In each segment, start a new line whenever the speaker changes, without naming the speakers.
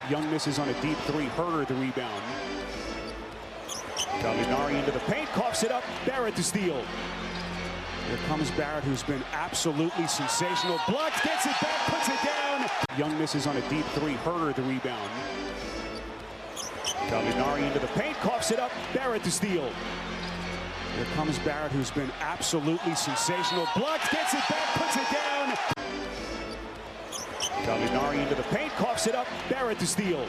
Young misses on a deep three. Herder the rebound. Gallinari into the paint, coughs it up. Barrett to steal. Here comes Barrett, who's been absolutely sensational. Blocks, gets it back, puts it down. Young misses on a deep three. Herder the rebound. Gallinari into the paint, coughs it up. Barrett to steal. Here comes Barrett, who's been absolutely sensational. Blocks, gets it back, puts it down. Gallinari into the paint, coughs it up. Barrett to steal.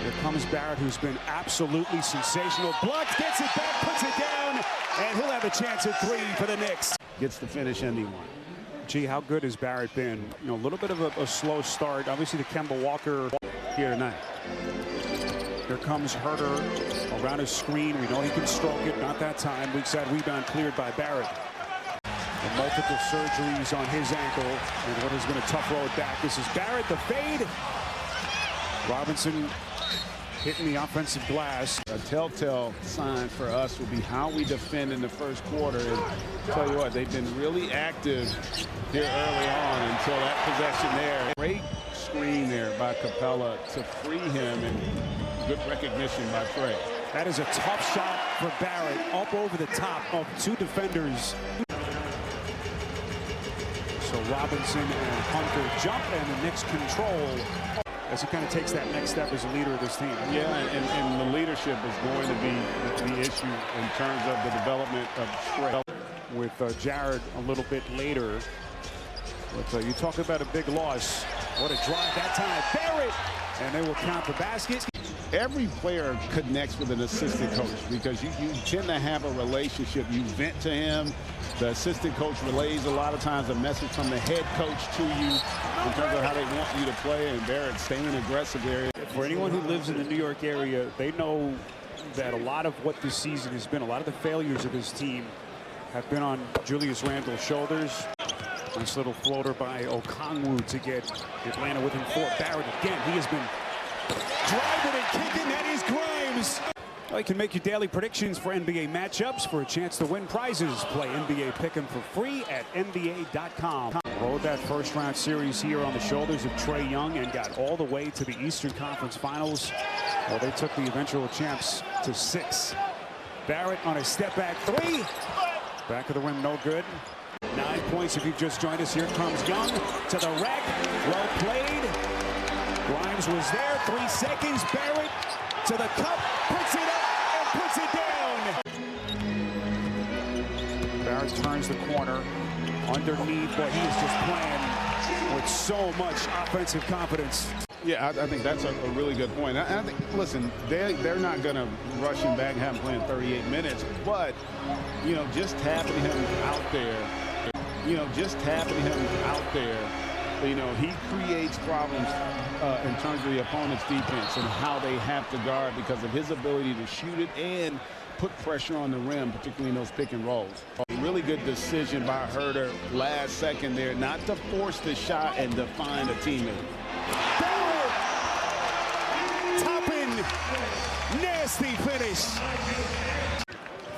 Here comes Barrett, who's been absolutely sensational. Blocks, gets it back, puts it down. And he'll have a chance at three for the Knicks.
Gets the finish ending one.
Gee, how good has Barrett been? You know, a little bit of a slow start. Obviously, the Kemba Walker
Here tonight.
Here comes Herder around his screen. We know he can stroke it. Not that time. Weak side rebound cleared by Barrett. And multiple surgeries on his ankle. And what has been a tough road back. This is Barrett, the fade. Robinson hitting the offensive glass.
A telltale sign for us will be how we defend in the first quarter. And tell you what, they've been really active here early on until that possession there. Great screen there by Capella to free him, and good recognition by Trey.
That is a tough shot for Barrett, up over the top of two defenders. So Robinson and Hunter jump, and the Knicks control as he kind of takes that next step as a leader of this team.
Yeah, and the leadership is going to be the issue in terms of the development of Trey.
With Jared a little bit later. But you talk about a big loss. What a drive that time. Barrett! And they will count the basket.
Every player connects with an assistant coach because you tend to have a relationship. You vent to him. The assistant coach relays a lot of times a message from the head coach to you in terms of how they want you to play. And Barrett staying aggressive there.
For anyone who lives in the New York area, they know that a lot of what this season has been, a lot of the failures of this team have been on Julius Randle's shoulders. Nice little floater by Okongwu to get Atlanta within four. Barrett again. He has been driving and kicking. That is Grimes. Well, you can make your daily predictions for NBA matchups for a chance to win prizes. Play NBA Pick'em for free at NBA.com. Rode that first round series here on the shoulders of Trae Young and got all the way to the Eastern Conference Finals. Well, they took the eventual champs to 6. Barrett on a step back three. Back of the rim, no good. 9 points if you've just joined us. Here comes Young to the rack. Well played. Grimes was there. 3 seconds. Barrett to the cup. Puts it up and puts it down. Barrett turns the corner. Underneath, but he is just playing with so much offensive confidence.
Yeah, I think that's a really good point. I think, listen, they're not going to rush him back and have him playing 38 minutes, but, you know, just having him out there, you know, he creates problems in terms of the opponent's defense and how they have to guard because of his ability to shoot it and put pressure on the rim, particularly in those pick and rolls. A really good decision by Herder last second there, not to force the shot and to find a teammate.
Toppin, nasty finish.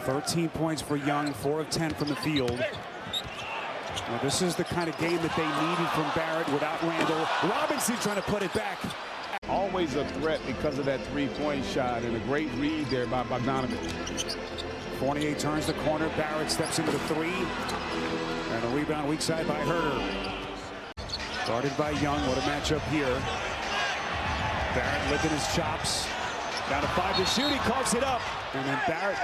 13 points for Young, 4 of 10 from the field. Well, this is the kind of game that they needed from Barrett without Randle. Robinson trying to put it back.
Always a threat because of that three-point shot and a great read there by Bogdanovich.
Fournier turns the corner. Barrett steps into the three. And a rebound weak side by Herder. Guarded by Young. What a matchup here. Barrett licking his chops. Down to 5 to shoot. He coughs it up. And then Barrett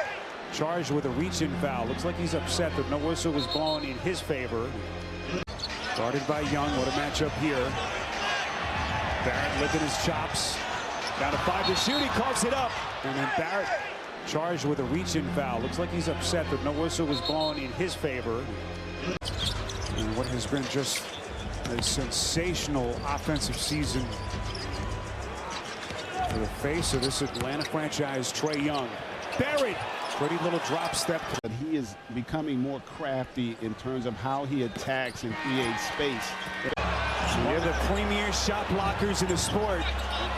charged with a reach-in foul. Looks like he's upset that no whistle was blown in his favor. Guarded by Young. What a matchup here. Barrett licking his chops. Down to 5 to shoot. He coughs it up. And then Barrett charged with a reach-in foul. Looks like he's upset that no whistle was blown in his favor. And what has been just a sensational offensive season for the face of this Atlanta franchise, Trae Young. Barrett, pretty little drop step.
But he is becoming more crafty in terms of how he attacks and creates space.
One of the premier shot blockers in the sport.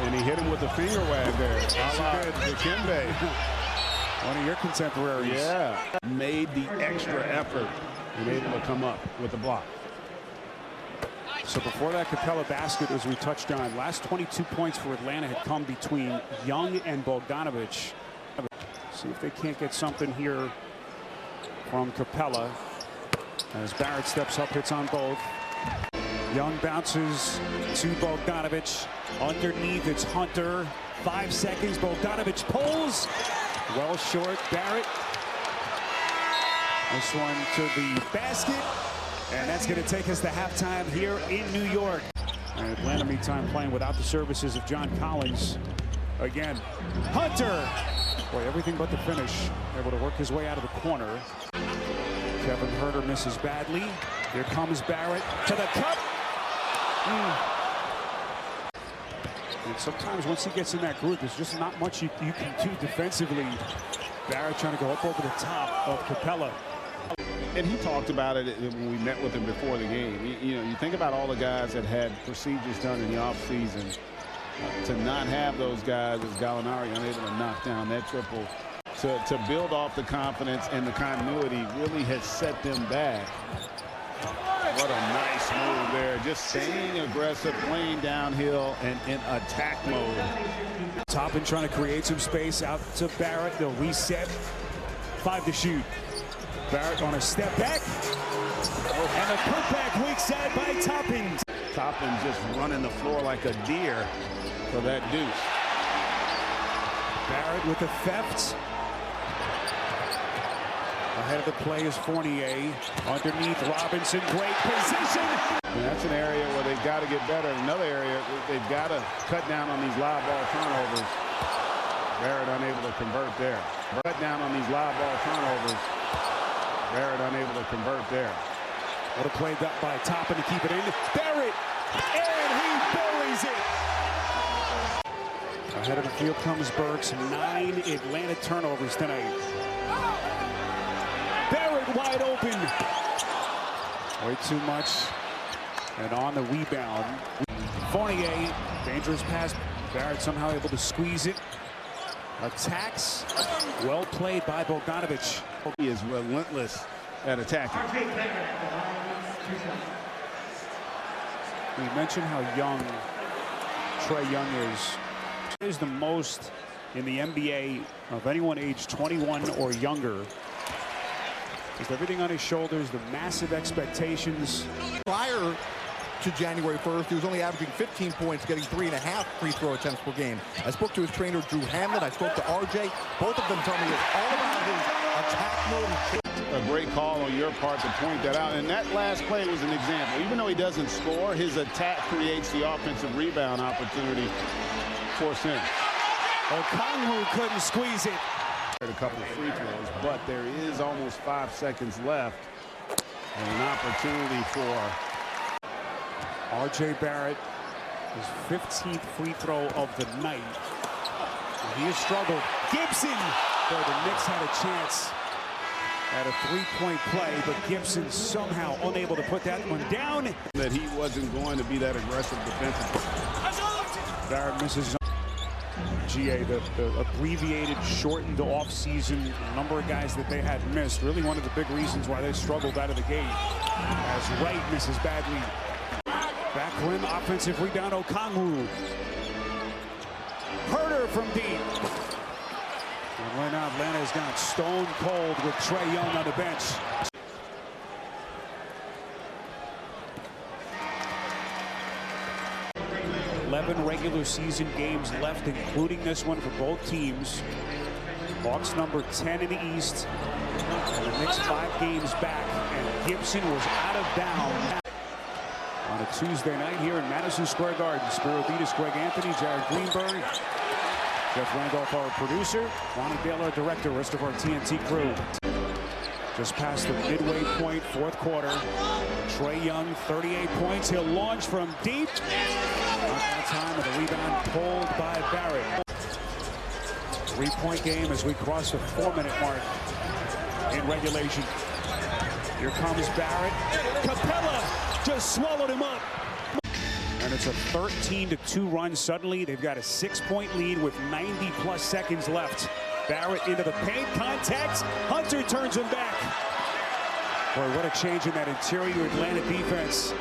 And he hit him with a finger wag there. Dikembe.
One of your contemporaries.
Yeah. Made the extra effort and able to come up with the block.
So before that Capella basket, as we touched on, last 22 points for Atlanta had come between Young and Bogdanovic. See if they can't get something here from Capella as Barrett steps up, hits on both. Young bounces to Bogdanovic. Underneath, it's Hunter. 5 seconds. Bogdanovic pulls. Well short. Barrett. This one to the basket. And that's going to take us to halftime here in New York. And Atlanta, meantime, playing without the services of John Collins. Again, Hunter. Boy, everything but the finish. Able to work his way out of the corner. Kevin Huerter misses badly. Here comes Barrett to the cup. And sometimes once he gets in that group, there's just not much you can do defensively. Barrett trying to go up over the top of Capella.
And he talked about it when we met with him before the game. You think about all the guys that had procedures done in the offseason. To not have those guys as Gallinari unable to knock down that triple. To build off the confidence and the continuity really has set them back. What a nice move there. Just staying aggressive, playing downhill and in attack mode.
Toppin trying to create some space out to Barrett. They'll reset. 5 to shoot. Barrett on a step back. And a putback weak side by Toppin.
Toppin just running the floor like a deer for that deuce.
Barrett with the theft. Ahead of the play is Fournier. Underneath Robinson, great position.
And that's an area where they've got to get better. Another area they've got to cut down on these live ball turnovers. Barrett unable to convert there. Cut down on these live ball turnovers. Barrett unable to convert there.
What a play got by Toppin to keep it in. Barrett, and he buries it. Ahead of the field comes Burks. 9 Atlanta turnovers tonight. Barrett wide open. Way too much. And on the rebound. Fournier, dangerous pass. Barrett somehow able to squeeze it. Attacks. Well played by Bogdanovic.
He is relentless at attacking.
We mentioned how young Trae Young is. He is the most in the NBA of anyone aged 21 or younger. With everything on his shoulders, the massive expectations.
Prior to January 1st, he was only averaging 15 points, getting 3.5 free throw attempts per game. I spoke to his trainer, Drew Hamlet. I spoke to RJ. Both of them tell me it's all about his attack mode.
A great call on your part to point that out. And that last play was an example. Even though he doesn't score, his attack creates the offensive rebound opportunity for Sims.
Okongwu couldn't squeeze it.
A couple of free throws, but there is almost 5 seconds left. And an opportunity for
R.J. Barrett, his 15th free throw of the night. And he has struggled. Gibson! Boy, the Knicks had a chance at a three-point play, but Gibson somehow unable to put that one down.
That he wasn't going to be that aggressive defensively.
Barrett misses. GA, the abbreviated, shortened off-season number of guys that they had missed. Really one of the big reasons why they struggled out of the gate. As Wright misses badly. Back rim, offensive rebound, Okongwu. Huerter from deep. And right now, Atlanta has gone stone cold with Trae Young on the bench. Regular season games left, including this one for both teams. Hawks number 10 in the East. And the Knicks 5 games back, and Gibson was out of bounds on a Tuesday night here in Madison Square Garden. Spiro Beatus, Greg Anthony, Jared Greenberg, Jeff Randolph, our producer, Ronnie Dale, our director, rest of our TNT crew. Just past the midway point, fourth quarter. Trae Young, 38 points. He'll launch from deep. That time, and the rebound pulled by Barrett. 3-point game as we cross the 4-minute mark in regulation. Here comes Barrett. Capella just swallowed him up. And it's a 13-2 run. Suddenly, they've got a 6-point lead with 90-plus seconds left. Barrett into the paint, contact. Hunter turns him back. Boy, what a change in that interior Atlanta defense.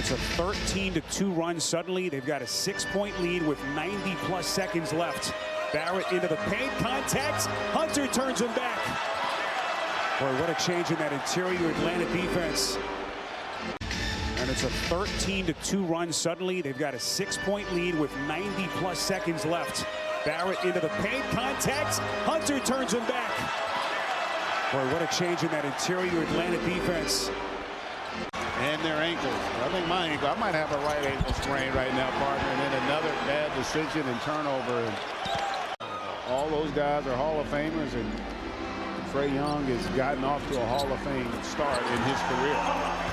it's a 13-2 run. Suddenly, they've got a 6-point lead with 90+ seconds left. Barrett into the paint, contact. Hunter turns him back. Boy, what a change in that interior Atlanta defense. And it's a 13-2 run. Suddenly, they've got a 6-point lead with 90+ seconds left. Barrett into the paint, contact. Hunter turns him back. Boy, what a change in that interior Atlanta defense.
And their ankles. I think my ankle, I might have a right ankle sprain right now, partner. And then another bad decision and turnover. And all those guys are Hall of Famers, and Trae Young has gotten off to a Hall of Fame start in his career.